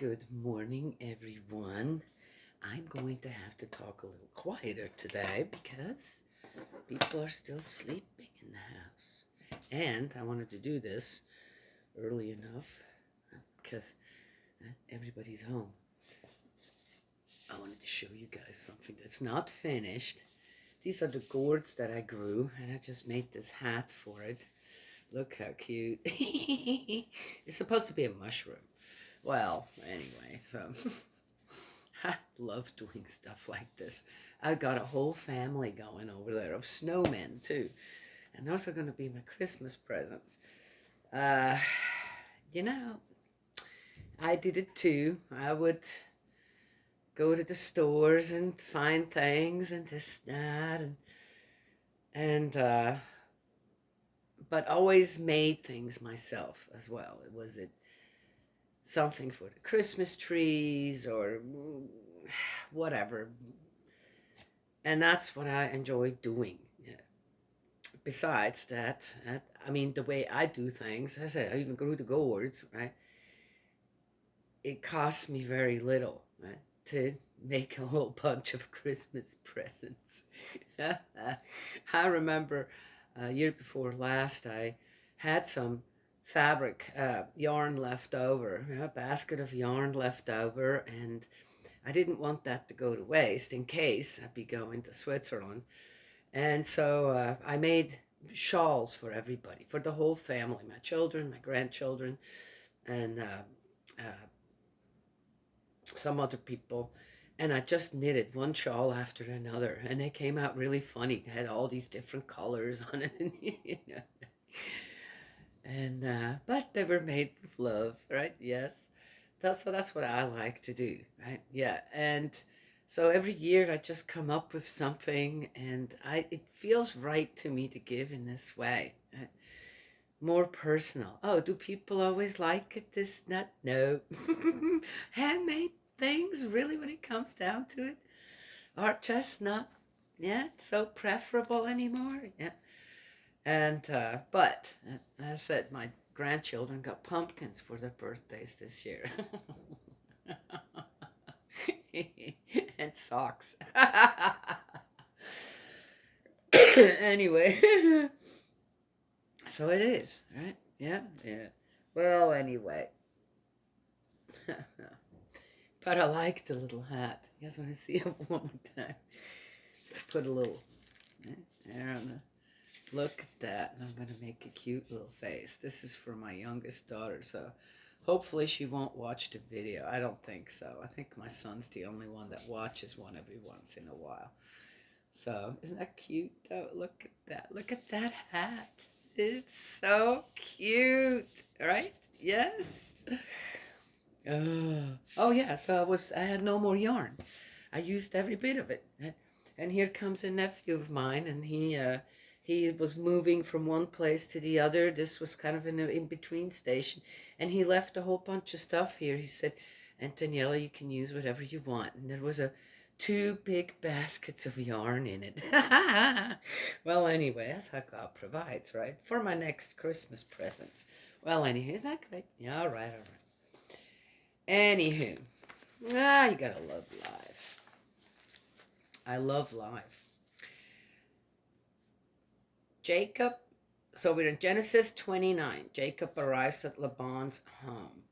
Good morning, everyone. I'm going to have to talk a little quieter today because people are still sleeping in the house. And I wanted to do this early enough because everybody's home. I wanted to show you guys something that's not finished. These are the gourds that I grew, and I just made this hat for it. Look how cute. It's supposed to be a mushroom. Well, anyway, so I love doing stuff like this. I've got a whole family going over there of snowmen too. And those are going to be my Christmas presents. Uh, you know, I did it too. I would go to the stores and find things and this, that, and but always made things myself as well. It something for the Christmas trees or whatever. And that's what I enjoy doing. Yeah. Besides that, I mean, the way I do things, as I said, I even grew the gourds, right? It costs me very little, right, to make a whole bunch of Christmas presents. I remember year before last, I had some fabric yarn left over, a basket of yarn left over, and I didn't want that to go to waste in case I'd be going to Switzerland. And so I made shawls for everybody, for the whole family, my children, my grandchildren, and uh, some other people. And I just knitted one shawl after another, and they came out really funny. They had all these different colors on it, you know. And but they were made with love, right? Yes. That's what I like to do, right? Yeah. And so every year I just come up with something, and it feels right to me to give in this way. More personal. Oh, do people always like it? This, not, no. Handmade things, really, when it comes down to it, are just not, yeah, so preferable anymore. Yeah. And but as I said, my grandchildren got pumpkins for their birthdays this year. And socks. Anyway, so it is, right? Yeah, yeah. Well, anyway. But I like the little hat. You guys want to see it one more time? So I put a little there on the. Look at that. I'm going to make a cute little face. This is for my youngest daughter, so hopefully she won't watch the video. I don't think so. I think my son's the only one that watches one every once in a while. So, isn't that cute though? Look at that. Look at that hat. It's so cute, right? Yes. Oh yeah, so I had no more yarn. I used every bit of it. And here comes a nephew of mine, and he was moving from one place to the other. This was kind of an in-between station, and he left a whole bunch of stuff here. He said, "And Daniela, you can use whatever you want." And there was two big baskets of yarn in it. Well, anyway, that's how God provides, right? For my next Christmas presents. Well, anyway, isn't that great? Yeah, all right, all right. Anywho, you gotta love life. I love life. Jacob, so we're in Genesis 29. Jacob arrives at Laban's home.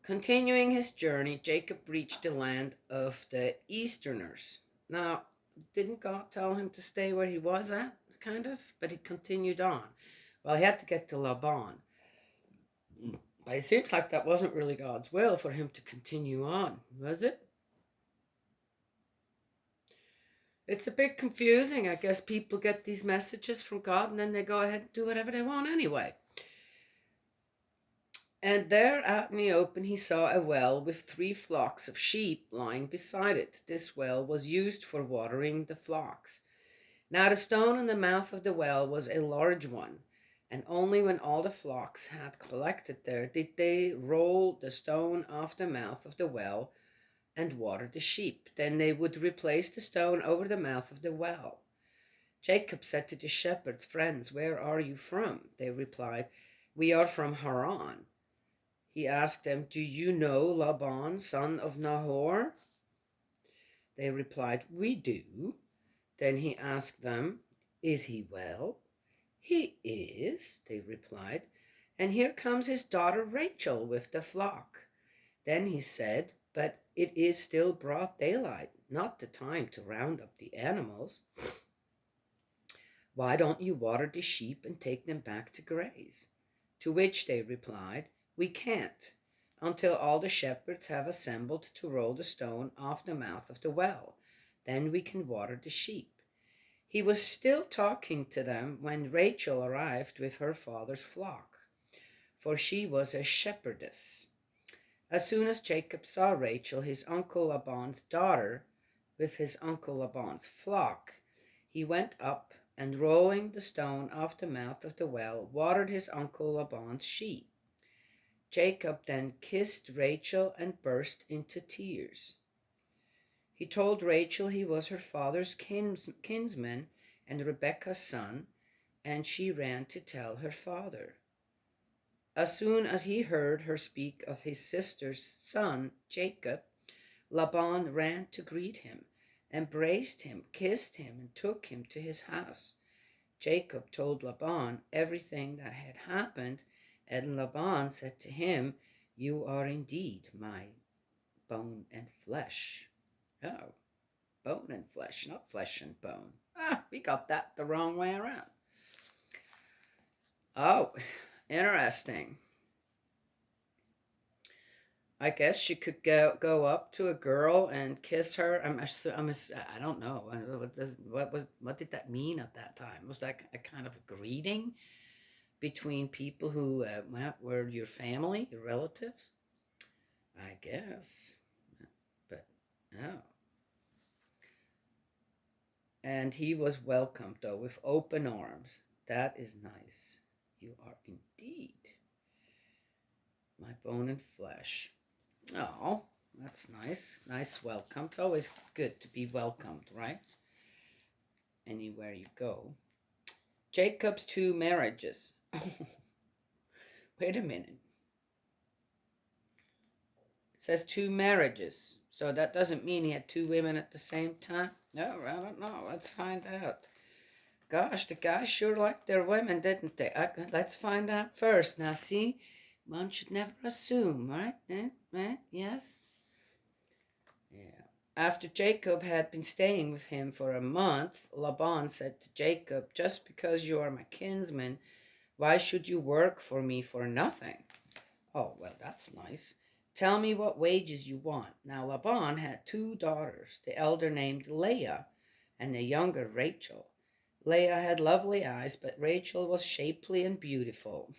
Continuing his journey, Jacob reached the land of the Easterners. Now, didn't God tell him to stay where he was at, kind of? But he continued on. Well, he had to get to Laban. But it seems like that wasn't really God's will for him to continue on, was it? It's a bit confusing. I guess people get these messages from God and then they go ahead and do whatever they want anyway. And there out in the open he saw a well with 3 flocks of sheep lying beside it. This well was used for watering the flocks. Now the stone in the mouth of the well was a large one, and only when all the flocks had collected there did they roll the stone off the mouth of the well and water the sheep. Then they would replace the stone over the mouth of the well. Jacob said to the shepherds, "Friends, where are you from?" They replied, "We are from Haran." He asked them, "Do you know Laban, son of Nahor?" They replied, "We do." Then he asked them, "Is he well?" "He is," they replied, "and here comes his daughter Rachel with the flock." Then he said, "But it is still broad daylight, not the time to round up the animals. Why don't you water the sheep and take them back to graze?" To which they replied, "We can't, until all the shepherds have assembled to roll the stone off the mouth of the well. Then we can water the sheep." He was still talking to them when Rachel arrived with her father's flock, for she was a shepherdess. As soon as Jacob saw Rachel, his uncle Laban's daughter, with his uncle Laban's flock, he went up and, rolling the stone off the mouth of the well, watered his uncle Laban's sheep. Jacob then kissed Rachel and burst into tears. He told Rachel he was her father's kinsman and Rebekah's son, and she ran to tell her father. As soon as he heard her speak of his sister's son, Jacob, Laban ran to greet him, embraced him, kissed him, and took him to his house. Jacob told Laban everything that had happened, and Laban said to him, "You are indeed my bone and flesh." Oh, bone and flesh, not flesh and bone. We got that the wrong way around. Oh, interesting. I guess she could go up to a girl and kiss her. I don't know. What did that mean at that time? Was that a kind of a greeting between people who were your family, your relatives? I guess, but no. And he was welcomed though with open arms. That is nice. You are indeed my bone and flesh. Oh, that's nice. Nice welcome. It's always good to be welcomed, right? Anywhere you go. Jacob's two marriages. Wait a minute. It says two marriages. So that doesn't mean he had two women at the same time? No, I don't know. Let's find out. Gosh, the guys sure liked their women, didn't they? Let's find out first. Now, see, one should never assume, right? Right? Yes? Yeah. After Jacob had been staying with him for a month, Laban said to Jacob, "Just because you are my kinsman, why should you work for me for nothing?" Oh, well, that's nice. "Tell me what wages you want." Now, Laban had two daughters, the elder named Leah and the younger Rachel. Leah had lovely eyes, but Rachel was shapely and beautiful.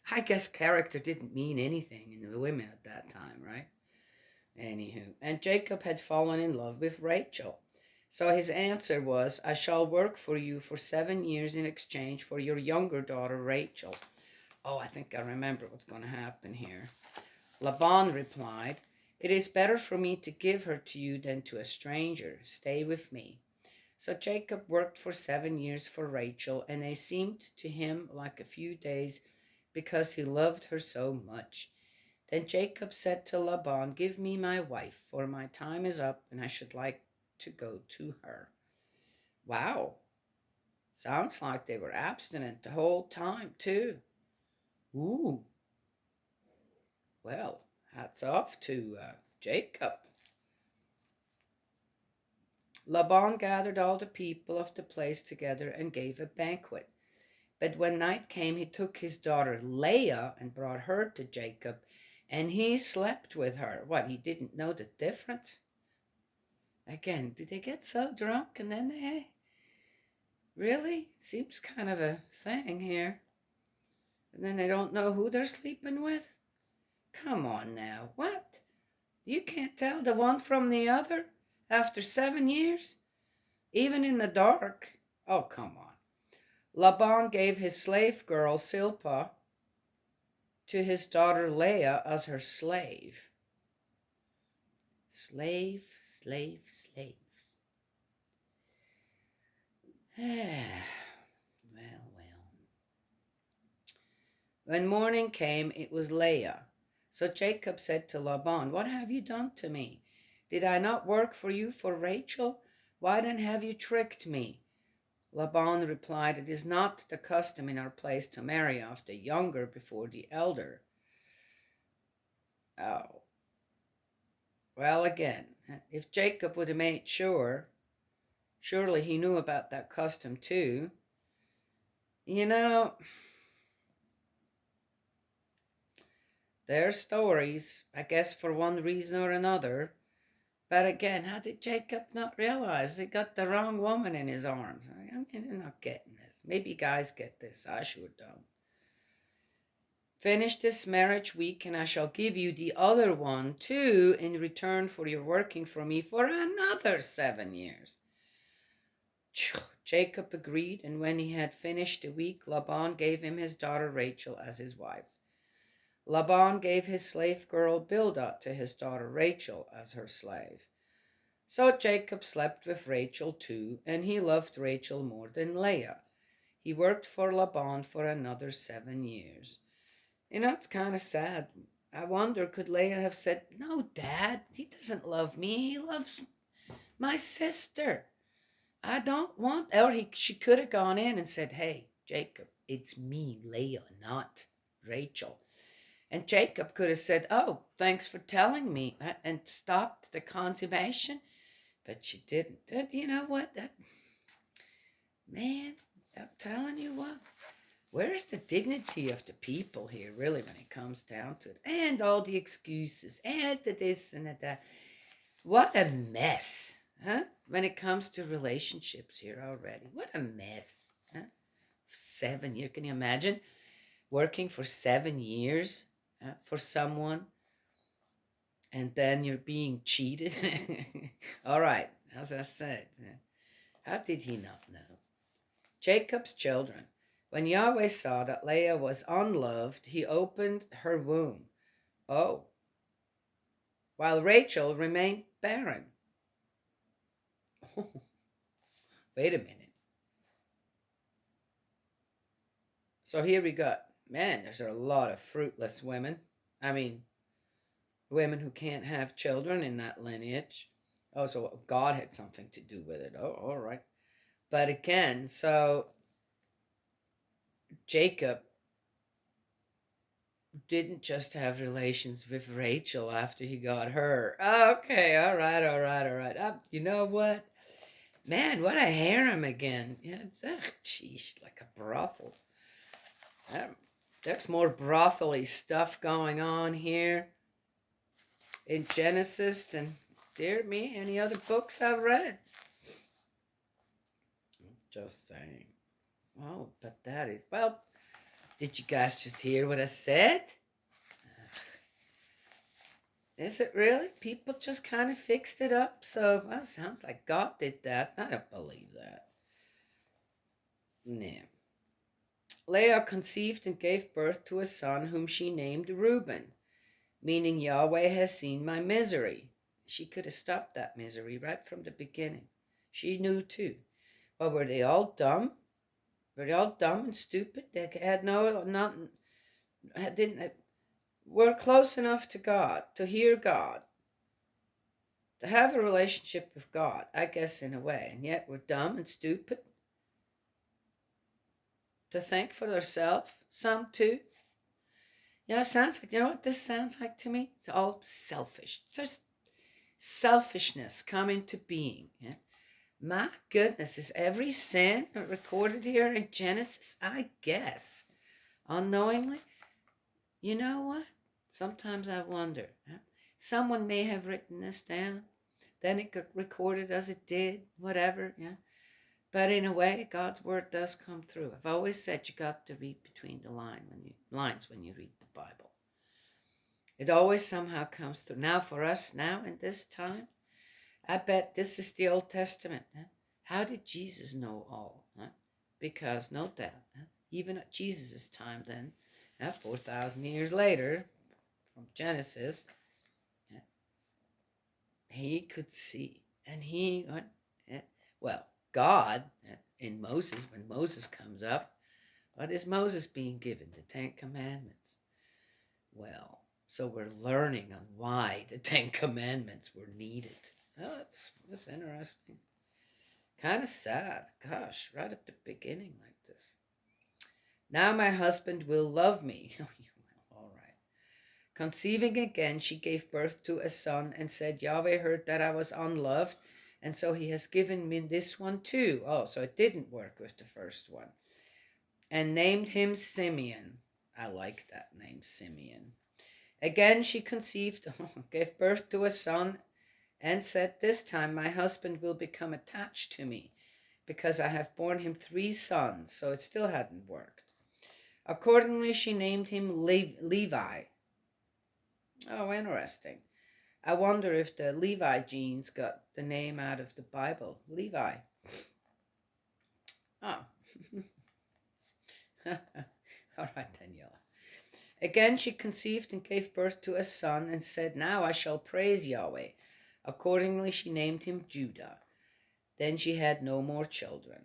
I guess character didn't mean anything in the women at that time, right? Anywho, and Jacob had fallen in love with Rachel. So his answer was, "I shall work for you for 7 years in exchange for your younger daughter Rachel." Oh, I think I remember what's going to happen here. Laban replied, "It is better for me to give her to you than to a stranger. Stay with me." So Jacob worked for 7 years for Rachel, and they seemed to him like a few days because he loved her so much. Then Jacob said to Laban, "Give me my wife, for my time is up and I should like to go to her." Wow, sounds like they were abstinent the whole time too. Ooh, well, hats off to Jacob. Laban gathered all the people of the place together and gave a banquet. But when night came, he took his daughter Leah and brought her to Jacob, and he slept with her. What, he didn't know the difference? Again, did they get so drunk and then they... Really? Seems kind of a thing here. And then they don't know who they're sleeping with? Come on now, what? You can't tell the one from the other after 7 years? Even in the dark? Oh, come on. Laban gave his slave girl Silpah to his daughter Leah as her slave. Slave, slave, slaves. Well, well. When morning came, it was Leah. So Jacob said to Laban, "What have you done to me? Did I not work for you for Rachel? Why then have you tricked me?" Laban replied, "It is not the custom in our place to marry off the younger before the elder." Oh, well, again, if Jacob would have made sure, surely he knew about that custom too. You know, there's stories, I guess, for one reason or another. But again, how did Jacob not realize he got the wrong woman in his arms? I mean, I'm not getting this. Maybe guys get this. I sure don't. Finish this marriage week, and I shall give you the other one too in return for your working for me for another 7 years. Jacob agreed, and when he had finished the week, Laban gave him his daughter Rachel as his wife. Laban gave his slave girl Bilhah to his daughter Rachel as her slave. So Jacob slept with Rachel too, and he loved Rachel more than Leah. He worked for Laban for another 7 years. It's kind of sad. I wonder, could Leah have said, "No, Dad, he doesn't love me. He loves my sister. I don't want," or she could have gone in and said, "Hey, Jacob, it's me, Leah, not Rachel." And Jacob could have said, "Oh, thanks for telling me," and stopped the consummation. But she didn't. You know what? Man, I'm telling you what. Where's the dignity of the people here, really, when it comes down to it? And all the excuses, and the this and the that. What a mess, huh? When it comes to relationships here already. What a mess, huh? 7 years, can you imagine? Working for 7 years for someone, and then you're being cheated. All right, as I said, how did he not know? Jacob's children. When Yahweh saw that Leah was unloved, he opened her womb. Oh, while Rachel remained barren. Wait a minute. So here we got, man, there's a lot of fruitless women. I mean, women who can't have children in that lineage. Oh, so God had something to do with it. Oh, all right. But again, so Jacob didn't just have relations with Rachel after he got her. Okay, all right, all right, all right. You know what? Man, what a harem again. Yeah, it's sheesh, like a brothel. There's more brothely stuff going on here in Genesis than, dear me, any other books I've read. Just saying. Oh, but that is, well, did you guys just hear what I said? Is it really? People just kind of fixed it up. So, well, sounds like God did that. I don't believe that. Nah. Leah conceived and gave birth to a son whom she named Reuben, meaning Yahweh has seen my misery. She could have stopped that misery right from the beginning. She knew too. But were they all dumb? Were they all dumb and stupid? They had nothing, didn't, were close enough to God, to hear God, to have a relationship with God, I guess, in a way, and yet we're dumb and stupid to think for themselves. Some too. It sounds like, you know what this sounds like to me? It's all selfish. It's just selfishness coming to being. Yeah? My goodness, is every sin recorded here in Genesis? I guess. Unknowingly? You know what? Sometimes I wonder. Huh? Someone may have written this down. Then it got recorded as it did, whatever. Yeah. But in a way, God's word does come through. I've always said you got to read between the lines when you read the Bible. It always somehow comes through. Now for us, now in this time, I bet this is the Old Testament. Huh? How did Jesus know all? Huh? Because no doubt, even at Jesus' time then, 4,000 years later, from Genesis, he could see. And well, God, in Moses, when Moses comes up, what is Moses being given? The Ten Commandments. Well, So we're learning on why the Ten Commandments were needed. Oh, that's interesting. Kind of sad. Gosh, right at the beginning like this. Now my husband will love me. All right. Conceiving again, she gave birth to a son and said, Yahweh heard that I was unloved, and so he has given me this one too. Oh, so it didn't work with the first one. And named him Simeon. I like that name, Simeon. Again she conceived, gave birth to a son, and said, This time my husband will become attached to me, because I have borne him 3 sons. So it still hadn't worked. Accordingly, she named him Levi. Oh, interesting. I wonder if the Levi genes got the name out of the Bible. Levi. Oh. All right, Daniela. Again she conceived and gave birth to a son and said, Now I shall praise Yahweh. Accordingly she named him Judah. Then she had no more children.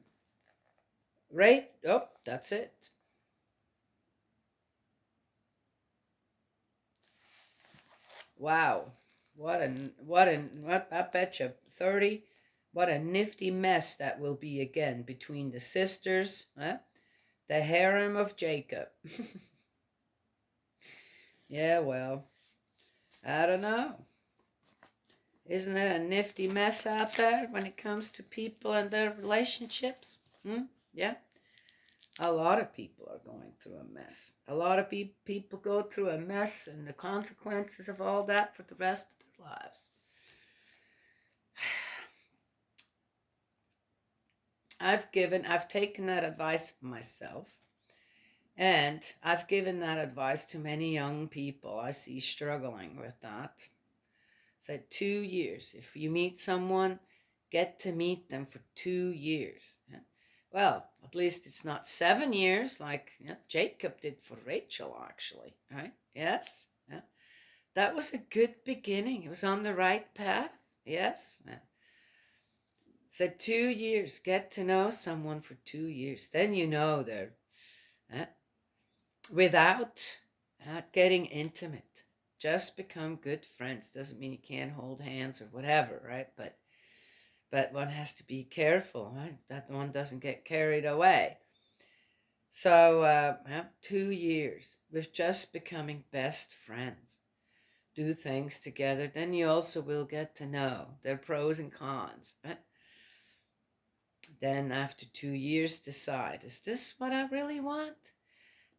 Right? Oh, that's it. Wow. What I bet you 30. What a nifty mess that will be again between the sisters, huh? The harem of Jacob. Yeah, well, I don't know. Isn't it a nifty mess out there when it comes to people and their relationships? Yeah. A lot of people are going through a mess. A lot of people go through a mess and the consequences of all that for the rest of their lives. I've taken that advice myself, and I've given that advice to many young people I see struggling with that. Said 2 years. If you meet someone, get to meet them for 2 years. Yeah. Well, at least it's not 7 years like Jacob did for Rachel, actually, right? Yes. Yeah. That was a good beginning. It was on the right path. Yes. Yeah. Said 2 years. Get to know someone for 2 years. Then you know they're without getting intimate. Just become good friends. Doesn't mean you can't hold hands or whatever, right? But one has to be careful, right? That one doesn't get carried away. So 2 years with just becoming best friends. Do things together. Then you also will get to know their pros and cons, right? Then after 2 years, decide, is this what I really want?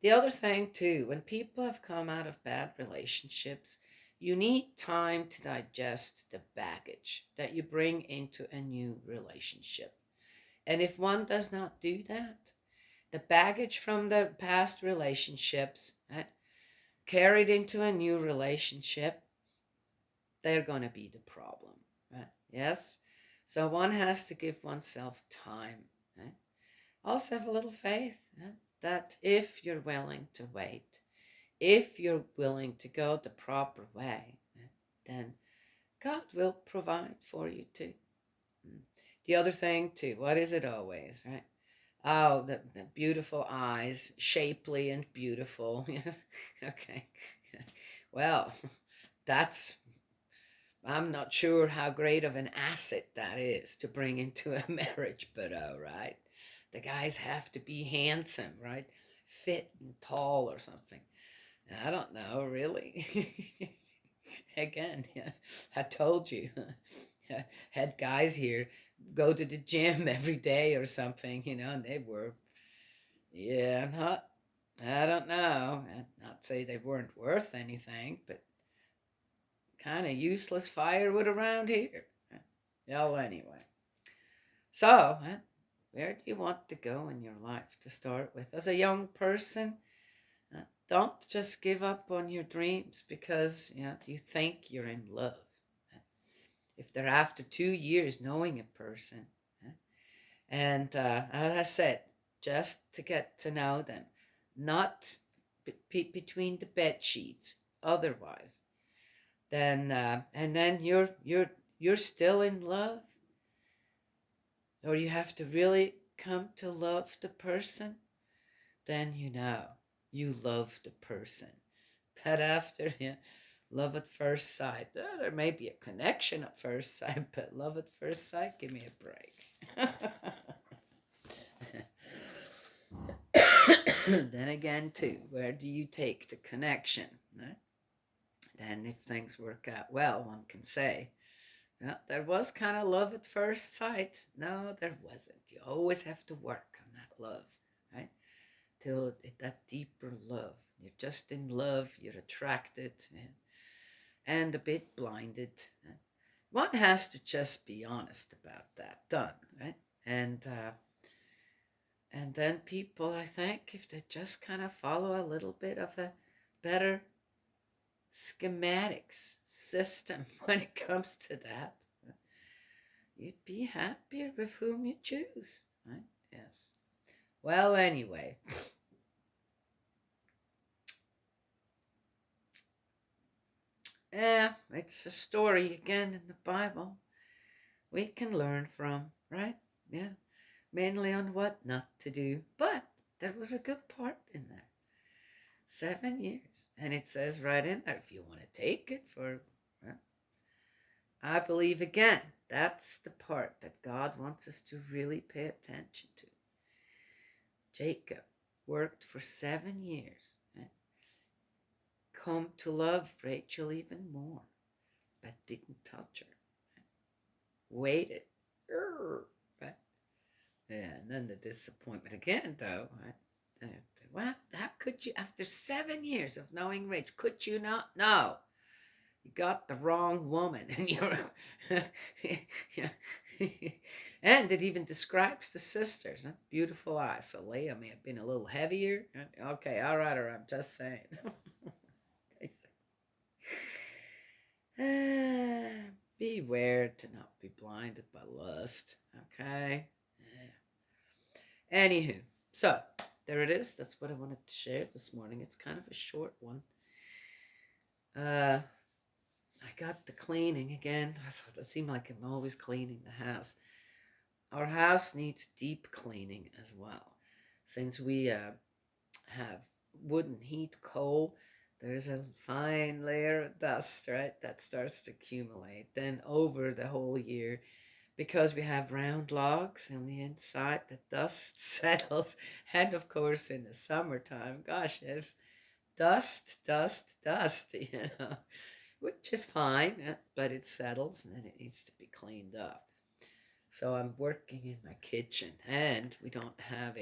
The other thing too, when people have come out of bad relationships, you need time to digest the baggage that you bring into a new relationship. And if one does not do that, the baggage from the past relationships, right, carried into a new relationship, they're going to be the problem. Right? Yes? So one has to give oneself time. Right? Also have a little faith, right, that if you're willing to wait, if you're willing to go the proper way, then God will provide for you too. The other thing too, what is it always, right? Oh, the beautiful eyes, shapely and beautiful. Okay. Well, that's, I'm not sure how great of an asset that is to bring into a marriage, but right? The guys have to be handsome, right? Fit and tall or something. I don't know, really. Again, yeah, I told you. I had guys here go to the gym every day or something, and they were, yeah, not, I don't know. I'd not say they weren't worth anything, but kind of useless firewood around here. Well, anyway. So, where do you want to go in your life to start with? As a young person, don't just give up on your dreams because you think you're in love. If they're after 2 years knowing a person, and as I said, just to get to know them, not between the bed sheets. Otherwise, then and then you're still in love, or you have to really come to love the person. Then you love the person. But after Love at first sight. There may be a connection at first sight, but love at first sight, give me a break. Then again, too, where do you take the connection? Right? Then, if things work out well, one can say, yeah, there was kind of love at first sight. No, there wasn't. You always have to work on that love, right? Till that deeper love. You're just in love, you're attracted, and a bit blinded. One has to just be honest about that. Done, right? And uh, and then people, I think, if they just kind of follow a little bit of a better schematics system when it comes to that, you'd be happier with whom you choose, right? Yes. Well, anyway, yeah, it's a story again in the Bible we can learn from, right? Yeah, mainly on what not to do, but there was a good part in there. 7 years, and it says right in there if you want to take it for. Well, I believe again that's the part that God wants us to really pay attention to. Jacob worked for 7 years, right? Come to love Rachel even more, but didn't touch her. Right? Waited. Right? Yeah, and then the disappointment again, though, right? Well, how could you, after 7 years of knowing Rachel, could you not know? You got the wrong woman, and you're. And it even describes the sisters. Huh? Beautiful eyes. So Leah may have been a little heavier. Okay, all right, or I'm just saying. Beware to not be blinded by lust. Okay. Anywho, so there it is. That's what I wanted to share this morning. It's kind of a short one. I got the cleaning again. It seemed like I'm always cleaning the house. Our house needs deep cleaning as well. Since we have wouldn't heat coal, there's a fine layer of dust, right, that starts to accumulate. Then over the whole year, because we have round logs on the inside, the dust settles. And of course, in the summertime, gosh, there's dust, which is fine, but it settles and then it needs to be cleaned up. So I'm working in my kitchen, and we don't have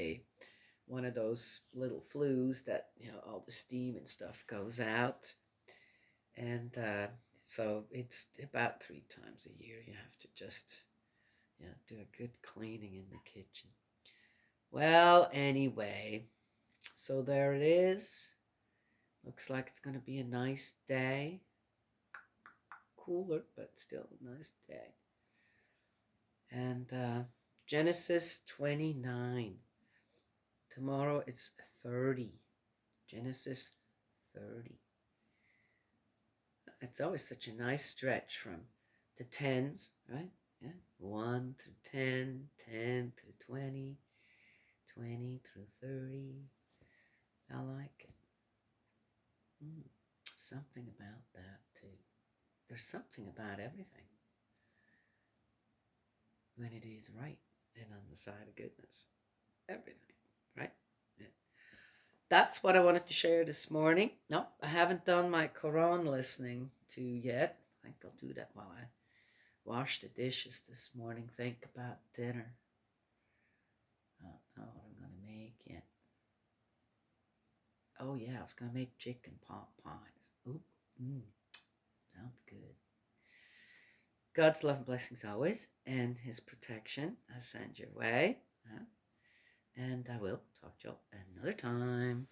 one of those little flues that all the steam and stuff goes out, and so it's about 3 times a year you have to just do a good cleaning in the kitchen. Well, anyway, so there it is. Looks like it's going to be a nice day. Cooler, but still a nice day. And Genesis 29. Tomorrow it's 30. Genesis 30. It's always such a nice stretch from the tens, right? Yeah. 1 through 10, 10 through 20, 20 through 30. I like it. Something about that too. There's something about everything when it is right and on the side of goodness. Everything, right? Yeah. That's what I wanted to share this morning. No, I haven't done my Quran listening to yet. I think I'll do that while I wash the dishes this morning. Think about dinner. I don't know what I'm going to make yet. Oh, yeah, I was going to make chicken pot pies. Ooh, sounds good. God's love and blessings always, and His protection I send your way. And I will talk to you all another time.